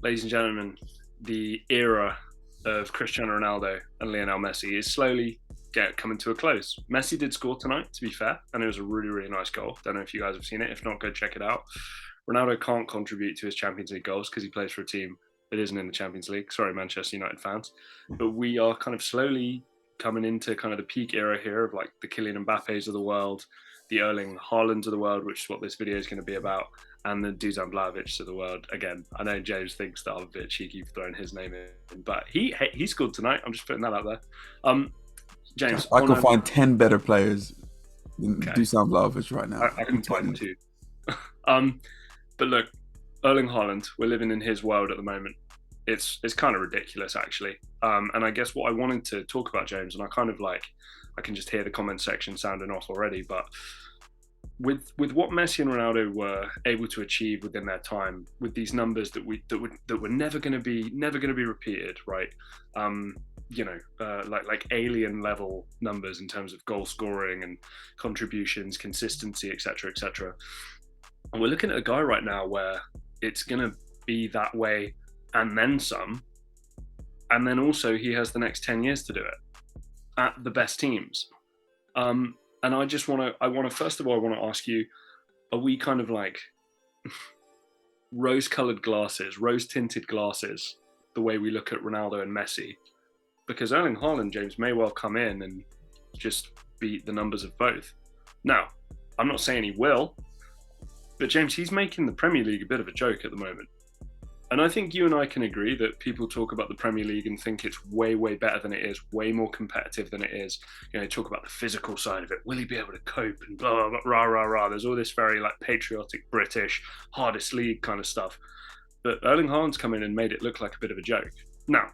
ladies and gentlemen, the era of Cristiano Ronaldo and Lionel Messi is slowly coming to a close. Messi did score tonight, to be fair, and it was a really, really nice goal. Don't know if you guys have seen it. If not, go check it out. Ronaldo can't contribute to his Champions League goals because he plays for a team that isn't in the Champions League. Sorry, Manchester United fans. But we are kind of slowly coming into kind of the peak era here of like the Kylian Mbappes of the world, the Erling Haaland of the world, which is what this video is going to be about, and the Dusan Vlahovic of the world. Again, I know James thinks that I'm a bit cheeky for throwing his name in, but he scored tonight. I'm just putting that out there. James, I can find 10 better players than Dusan Vlahovic right now. I can find two. But look, Erling Haaland, we're living in his world at the moment. It's kind of ridiculous, actually. And I guess what I wanted to talk about, James, and I can just hear the comment section sounding off already, but with what Messi and Ronaldo were able to achieve within their time, with these numbers that were never going to be repeated, right? Like alien level numbers in terms of goal scoring and contributions, consistency, etc., etc. And we're looking at a guy right now where it's going to be that way and then some. And then also he has the next 10 years to do it at the best teams. And I want to first of all, I want to ask you, are we kind of like rose-colored glasses, rose-tinted glasses, the way we look at Ronaldo and Messi? Because Erling Haaland, James, may well come in and just beat the numbers of both. Now, I'm not saying he will, but James, he's making the Premier League a bit of a joke at the moment. And I think you and I can agree that people talk about the Premier League and think it's way, way better than it is, way more competitive than it is. You know, talk about the physical side of it. Will he be able to cope and blah, blah, blah, rah, rah, rah. There's all this very like patriotic British, hardest league kind of stuff. But Erling Haaland's come in and made it look like a bit of a joke. Now,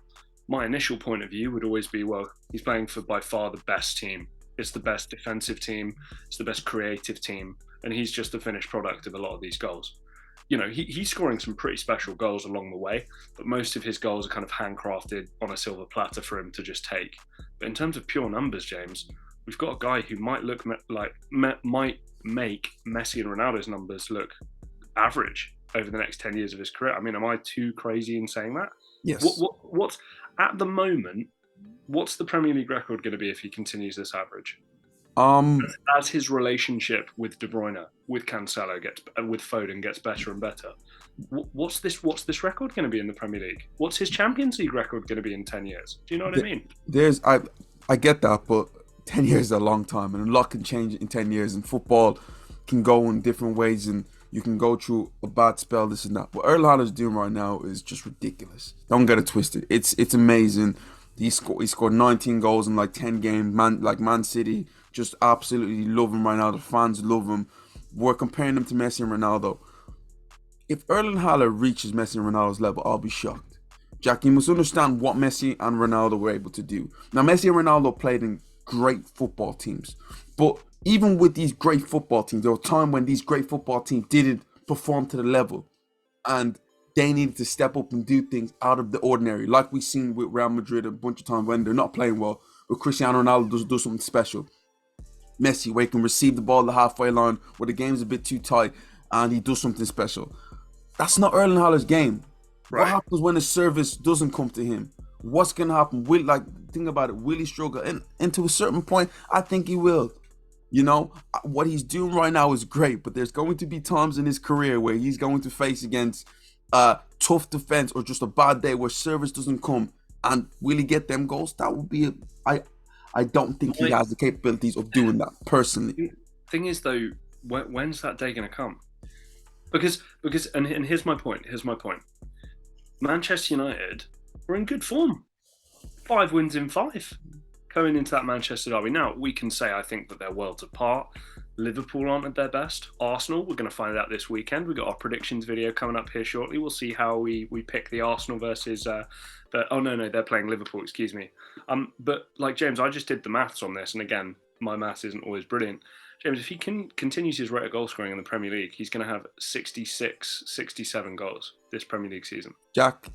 my initial point of view would always be, well, he's playing for by far the best team. It's the best defensive team. It's the best creative team. And he's just the finished product of a lot of these goals. You know, he's scoring some pretty special goals along the way, but most of his goals are kind of handcrafted on a silver platter for him to just take. But in terms of pure numbers, James, we've got a guy who might might make Messi and Ronaldo's numbers look average over the next 10 years of his career. I mean, am I too crazy in saying that? Yes. What's at the moment? What's the Premier League record going to be if he continues this average? As his relationship with De Bruyne, with Cancelo with Foden gets better and better, what's this record going to be in the Premier League? What's his Champions League record going to be in 10 years? Do you know what I mean? I get that, but 10 years is a long time, and a lot can change in 10 years, and football can go in different ways, and you can go through a bad spell, this and that. What Erling Haaland is doing right now is just ridiculous. Don't get it twisted. It's amazing. He scored 19 goals in like 10 games. Man City just absolutely love him right now. The fans love him. We're comparing him to Messi and Ronaldo. If Erling Haaland reaches Messi and Ronaldo's level, I'll be shocked. Jack, you must understand what Messi and Ronaldo were able to do. Now, Messi and Ronaldo played in great football teams. But even with these great football teams, there was a time when these great football teams didn't perform to the level. And they needed to step up and do things out of the ordinary. Like we've seen with Real Madrid a bunch of times when they're not playing well. But Cristiano Ronaldo does something special. Messi, where he can receive the ball at the halfway line, where the game's a bit too tight, and he does something special. That's not Erling Haaland's game. Right. What happens when the service doesn't come to him? What's going to happen? Think about it. Will he struggle? And to a certain point, I think he will. You know, what he's doing right now is great, but there's going to be times in his career where he's going to face against tough defense or just a bad day where service doesn't come. And will he get them goals? That would be I don't think he has the capabilities of doing that personally. Thing is, though, when's that day going to come? Because and here's my point. Manchester United were in good form. 5 wins in 5 going into that Manchester derby. Now, we can say I think that they're worlds apart. Liverpool aren't at their best. Arsenal, we're going to find out this weekend. We've got our predictions video coming up here shortly. We'll see how we pick the Arsenal versus... they're playing Liverpool, excuse me. But like James, I just did the maths on this. And again, my maths isn't always brilliant. James, if he continues his rate of goal scoring in the Premier League, he's going to have 66, 67 goals this Premier League season. Jack,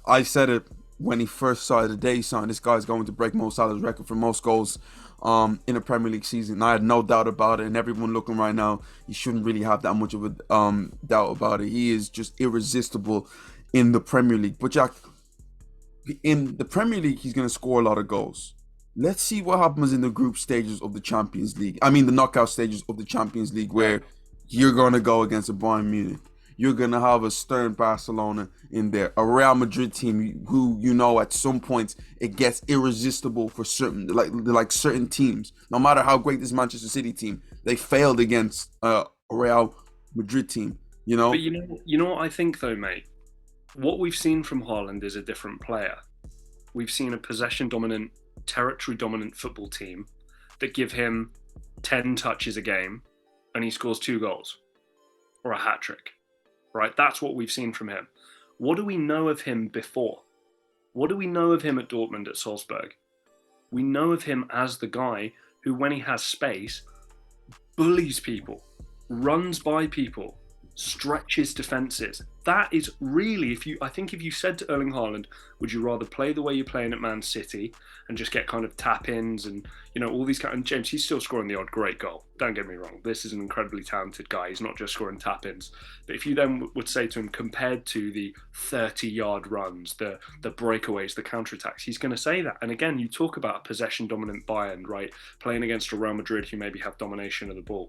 I said it when he first signed, the day he signed, this guy's going to break Mo Salah's record for most goals in a Premier League season. I had no doubt about it, and everyone looking right now, you shouldn't really have that much of a doubt about it. He is just irresistible in the Premier League. But Jack, in the Premier League, he's going to score a lot of goals. Let's see what happens in the group stages of the Champions League. I mean, the knockout stages of the Champions League, Yeah. where you're going to go against a Bayern Munich. You're going to have a stern Barcelona in there, a Real Madrid team who, you know, at some points it gets irresistible for certain, like certain teams. No matter how great this Manchester City team, they failed against a Real Madrid team. You But know, you know what I think though, mate? What we've seen from Haaland is a different player. We've seen a possession dominant, territory dominant football team that give him 10 touches a game and he scores 2 goals or a hat trick, right? That's what we've seen from him. What do we know of him before? What do we know of him at Dortmund, at Salzburg? We know of him as the guy who, when he has space, bullies people, runs by people, stretches defenses. That is really, I think if you said to Erling Haaland, would you rather play the way you're playing at Man City and just get kind of tap ins and, you know, all these kind of, and James, he's still scoring the odd great goal. Don't get me wrong. This is an incredibly talented guy. He's not just scoring tap ins. But if you then would say to him, compared to the 30-yard runs, the breakaways, the counterattacks, he's going to say that. And again, you talk about possession dominant Bayern, right? Playing against a Real Madrid who maybe have domination of the ball.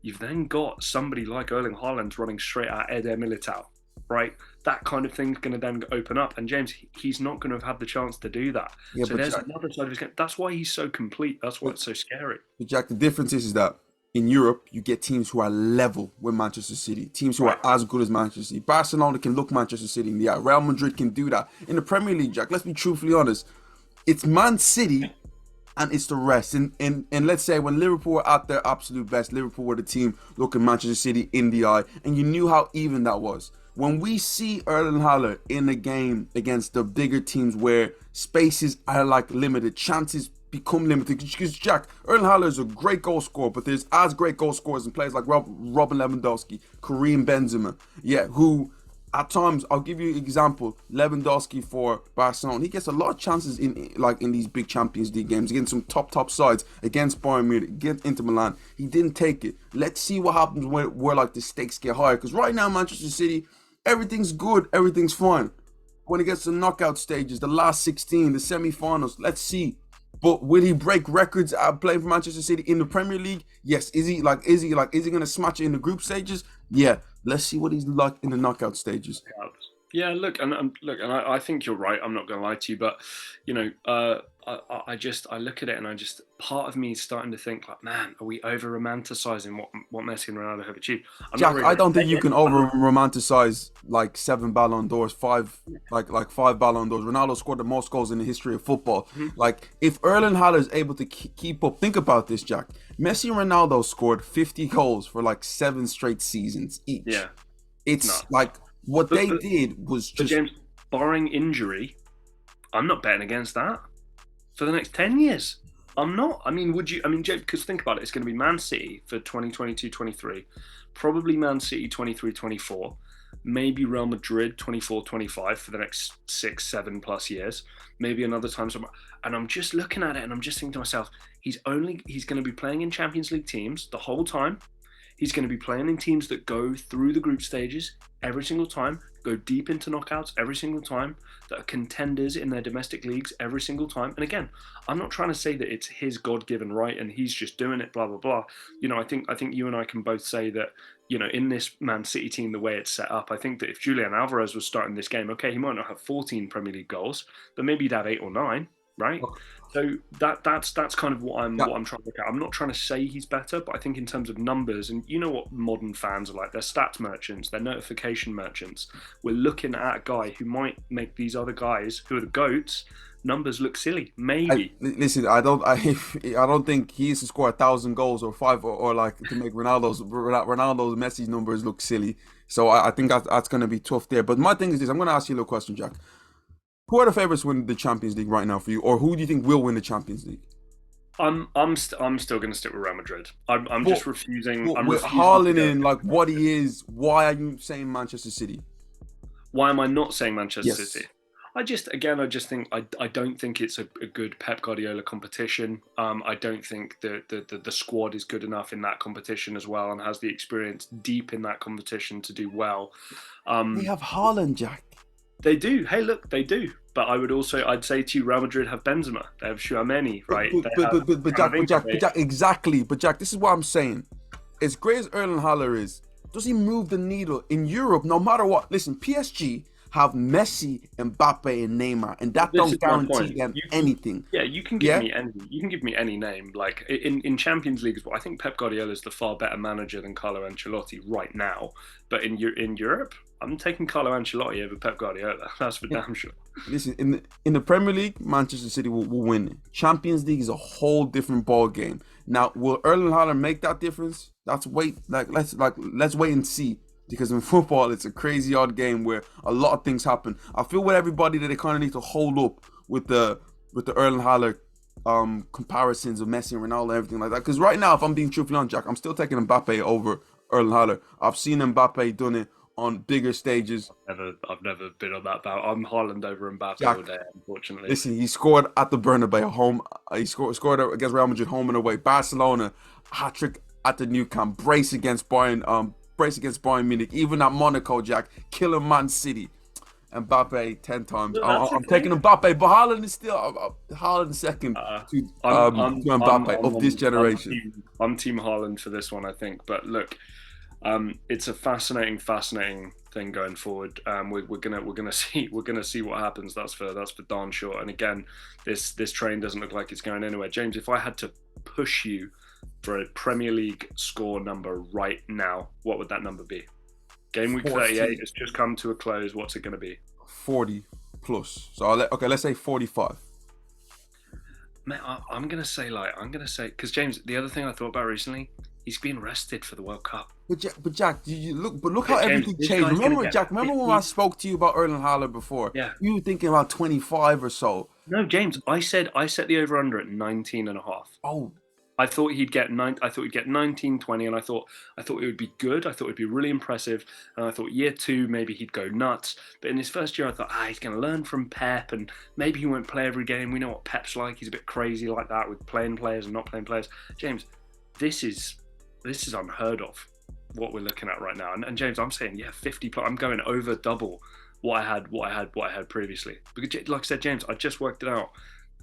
You've then got somebody like Erling Haaland running straight at Eder Militao, right? That kind of thing's going to then open up. And James, he's not going to have had the chance to do that. yeah, So there's another side of his game. That's why he's so complete. That's why but, it's so scary. but Jack, the difference is that in Europe, you get teams who are level with Manchester City, teams who are Right. as good as Manchester City. Barcelona can look Manchester City in the eye. Real Madrid can do that. In the Premier League, Jack, let's be truthfully honest. It's Man City and it's the rest. And let's say when Liverpool were at their absolute best, Liverpool were the team looking Manchester City in the eye, and you knew how even that was. When we see Erling Haaland in a game against the bigger teams where spaces are like limited, chances become limited. Because Jack, Erling Haaland is a great goal scorer, but there's as great goal scorers in players like Robin Lewandowski, Karim Benzema, yeah, who at times, I'll give you an example. Lewandowski for Barcelona, he gets a lot of chances in these big Champions League games against some top sides, against Bayern Munich, against Inter Milan. He didn't take it. Let's see what happens where like the stakes get higher. Because right now, Manchester City, everything's good, everything's fine. When it gets to the knockout stages, the last 16, the semi-finals, let's see. But will he break records playing for Manchester City in the Premier League? Yes. Is he gonna smash it in the group stages? Yeah. Let's see what he's like in the knockout stages. Yeah, look, and I think you're right. I'm not going to lie to you, but you know, I look at it and part of me is starting to think like, man, are we over romanticizing what Messi and Ronaldo have achieved? I'm not Jack, really I going to don't think say you it. can over romanticize like 7 Ballon d'Ors, five Ballon d'Ors. Ronaldo scored the most goals in the history of football. Mhm. Like if Erling Haaland is able to keep up, think about this, Jack. Messi and Ronaldo scored 50 goals for like 7 straight seasons each. Yeah, it's It's not. like what But, they but did was but just James, barring injury, I'm not betting against that for the next 10 years. I'm not. I mean, would you? I mean, James, because think about it. It's going to be Man City for 2022-23, probably Man City 23-24, maybe Real Madrid 24-25 for the next 6-7 plus years, maybe another time somewhere. And I'm just looking at it and I'm just thinking to myself, he's going to be playing in Champions League teams the whole time. He's going to be playing in teams that go through the group stages every single time, go deep into knockouts every single time, that are contenders in their domestic leagues every single time. And again, I'm not trying to say that it's his God-given right and he's just doing it, blah blah blah. You know, I think you and I can both say that, you know, in this Man City team, the way it's set up, I think that if Julian Alvarez was starting this game, okay, he might not have 14 Premier League goals, but maybe he'd have 8 or 9, right? So that's kind of what I'm trying to look at. I'm not trying to say he's better, but I think in terms of numbers, and you know what modern fans are like, they're stats merchants, they're notification merchants. We're looking at a guy who might make these other guys who are the goats numbers look silly. Maybe. Listen, I don't think he used to score 1,000 goals or five or like to make Ronaldo's Messi's numbers look silly. So I think that's going to be tough there. But my thing is this: I'm going to ask you a little question, Jack. Who are the favorites to win the Champions League right now for you, or who do you think will win the Champions League? I'm still going to stick with Real Madrid. I'm But, just refusing. but I'm with refusing to Haaland go. in like what he is, why are you saying Manchester City? Why am I not saying Manchester Yes. City? I just think I don't think it's a good Pep Guardiola competition. I don't think the squad is good enough in that competition as well and has the experience deep in that competition to do well. They Um, have Haaland, Jack. They do. Hey, look, they do. But I'd say to you, Real Madrid have Benzema. They have Tchouaméni, right? They have Camavinga. Jack, exactly. But Jack, this is what I'm saying. As great as Erling Haaland is, does he move the needle in Europe? No matter what. Listen, PSG have Messi, Mbappe, and Neymar, and that This don't is my guarantee point. them anything. Yeah, you can give Yeah. me any. You can give me any name. Like in Champions League as well. I think Pep Guardiola is the far better manager than Carlo Ancelotti right now. But in Europe, I'm taking Carlo Ancelotti over Pep Guardiola. That's for damn sure. Listen, in the Premier League, Manchester City will win. Champions League is a whole different ball game. Now, will Erling Haaland make that difference? Let's wait and see. Because in football, it's a crazy odd game where a lot of things happen. I feel with everybody that they kind of need to hold up with the Erling Haaland comparisons of Messi and Ronaldo and everything like that. Because right now, if I'm being truthfully honest, Jack, I'm still taking Mbappe over Erling Haaland. I've seen Mbappe done it on bigger stages. I've never been on that bout. I'm Haaland over Mbappe Jack, all day, unfortunately. Listen, he scored at the Bernabeu home. He scored against Real Madrid home and away. Barcelona, hat trick at the Nou Camp. Brace against Bayern Munich. Even at Monaco, Jack, killing Man City. Mbappe 10 times. I'm taking Mbappe, but Haaland is still Haaland second to Mbappe of this generation. I'm team Haaland for this one, I think. But look, it's a fascinating thing going forward. We're gonna see what happens. That's for darn sure. And again, this train doesn't look like it's going anywhere. James, if I had to push you for a Premier League score number right now, what would that number be? Game week 38 has just come to a close. What's it going to be? 40 plus. So let's say 45. Man, I'm gonna say because James, the other thing I thought about recently, he's being rested for the World Cup. But Jack, look how everything changed. Remember, Jack, when I spoke to you about Erling Haaland before? Yeah. You were thinking about 25 or so. No, James, I set the over under at 19.5. Oh. I thought he'd get 19, 20, and I thought it would be good. I thought it'd be really impressive, and I thought year 2 maybe he'd go nuts. But in his first year, I thought he's going to learn from Pep, and maybe he won't play every game. We know what Pep's like; he's a bit crazy like that with playing players and not playing players. James, this is unheard of. What we're looking at right now, and James, I'm saying 50 plus. I'm going over double what I had previously. Because, like I said, James, I just worked it out.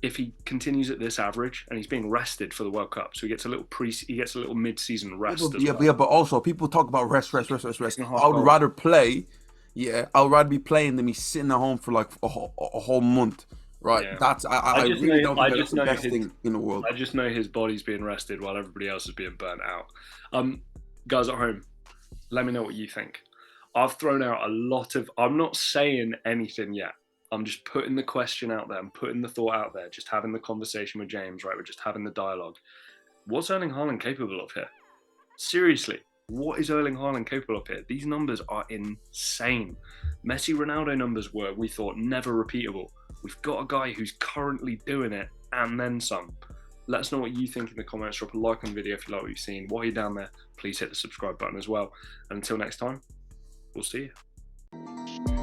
If he continues at this average and he's being rested for the World Cup, so he gets a little mid-season rest. But also people talk about rest. I would rather play. Yeah, I would rather be playing than me sitting at home for like a whole month. Right. Yeah. I really don't think that's the best thing in the world. I just know his body's being rested while everybody else is being burnt out. Guys at home, let me know what you think. I've thrown out a lot of. I'm not saying anything yet. I'm just putting the question out there. I'm putting the thought out there. Just having the conversation with James, right? We're just having the dialogue. What's Erling Haaland capable of here? Seriously, what is Erling Haaland capable of here? These numbers are insane. Messi Ronaldo numbers were, we thought, never repeatable. We've got a guy who's currently doing it and then some. Let us know what you think in the comments. Drop a like on the video if you like what you've seen. While you're down there, please hit the subscribe button as well. And until next time, we'll see you.